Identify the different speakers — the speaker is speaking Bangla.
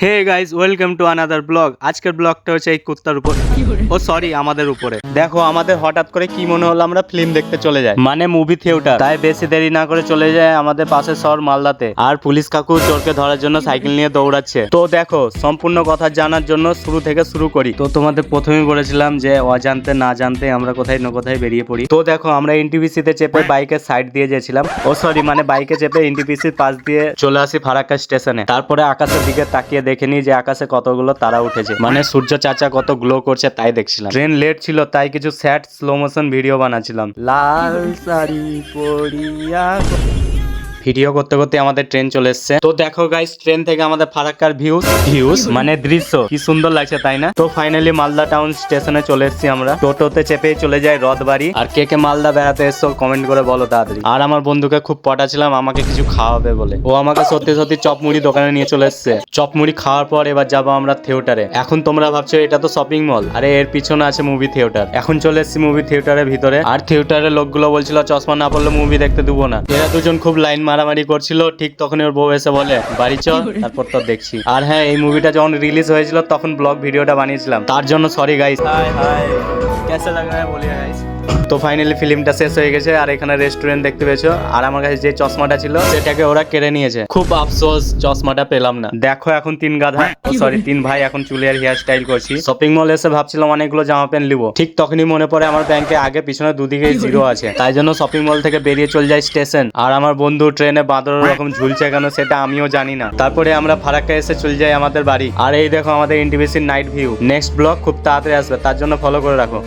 Speaker 1: Hey guys, welcome to another blog. আজকের ব্লগটা হচ্ছে এই কুত্তার উপর, ও সরি আমাদের উপরে। দেখো আমাদের হঠাৎ করে কি মনে হলো আমরা ফিল্ম দেখতে চলে যাই, মানে মুভি থিয়েটার। তাই বেশি দেরি না করে চলে যায় আমাদের পাশের শহর মালদাতে। আর পুলিশ কাকু চোরকে ধরার জন্য সাইকেল নিয়ে দৌড়াচ্ছে। তো দেখো সম্পূর্ণ কথা জানার জন্য শুরু থেকে শুরু করি। তো তোমাদের প্রথমেই বলেছিলাম যে অজান্তে না জানতে আমরা কোথায় না কোথায় বেরিয়ে পড়ি। তো দেখো আমরা এনটিপিসি তে চেপে বাইকের সাইড দিয়ে গেছিলাম, ও সরি মানে বাইকে চেপে এনটিপিসির পাশ দিয়ে চলে আসি ফারাক্কা স্টেশনে। তারপরে আকাশের দিকে তাকিয়ে দেখে নি যে আকাশে কতগুলো তারা উঠেছে, মানে সূর্য চাচা কত গ্লো করছে তাই দেখছিলাম। ট্রেন লেট ছিল তাই কিছু স্যাড স্লো মোশন ভিডিও বানাচ্ছিলাম। লাল শাড়ি পরিয়া ভিডিও করতে করতে আমাদের ট্রেন চলে এসছে। তো দেখো গাইস ট্রেন থেকে আমাদের ফারাক্কার ভিউজ মানে দৃশ্য কি সুন্দর লাগছে তাই না। তো ফাইনালি মালদা টাউন স্টেশনে চলে এসেছি আমরা। টোটোতে চেপেই চলে যাই রথবাড়ি। আর কে কে মালদা বেড়াতে এসছো কমেন্ট করে বলো তাড়াতাড়ি। আর আমার বন্ধুকে খুব পটাছিলাম আমাকে কিছু খাওয়াবে বলে, ও আমাকে সত্যি সত্যি চপমুড়ি দোকানে নিয়ে চলে এসছে। চপমুড়ি খাওয়ার পর এবার যাবো আমরা থিয়েটারে। এখন তোমরা ভাবছো এটা তো শপিং মল, আরে এর পিছনে আছে মুভি থিয়েটার। এখন চলে এসেছি মুভি থিয়েটারের ভিতরে। আর থিয়েটারের লোকগুলো বলছিল চশমা না পড়লে মুভি দেখতে দেবো না। এরা দুজন খুব লাইন মারামারি করছিল, ঠিক তখনই ওর বউ এসে বলে বাড়ি চল, তারপর তো দেখছি। আর হ্যাঁ, এই মুভিটা যখন রিলিজ হয়েছিল তখন ব্লগ ভিডিওটা বানিয়েছিলাম, তার জন্য সরি গাইস। হাই হাই কেসা লাগ রহা হ্যায় বলিয়ে গাইস। তো ফাইনালি ফিল্মটা শেষ হয়ে গেছে আর এখানে রেস্টুরেন্ট দেখতে পেয়েছো। আর আমার কাছে যে চশমাটা ছিল সেটাকে ওরা কেড়ে নিয়েছে, খুব আফসোস চশমাটা পেলাম না। দেখো এখন তিন গাধা সরি তিন ভাই এখন চুলে আর হেয়ার স্টাইল করছি। শপিং মল এসে ভাবছিলাম অনেকগুলো জামা প্যান্ট নিবো, ঠিক তখনই মনে পড়ে আমার ব্যাংকে আগে পিছনে দুদিকে জিরো আছে। তাই জন্য শপিং মল থেকে বেরিয়ে চলে যাই স্টেশন। আর আমার বন্ধু ট্রেনে বাঁদর রকম ঝুলছে কেন সেটা আমিও জানি না। তারপরে আমরা ফারাক্কা এসে চলে যাই আমাদের বাড়ি। আর এই দেখো আমাদের এনটিপিসির নাইট ভিউ। নেক্সট ব্লগ খুব তাড়াতাড়ি আসবে, তার জন্য ফলো করে রাখো।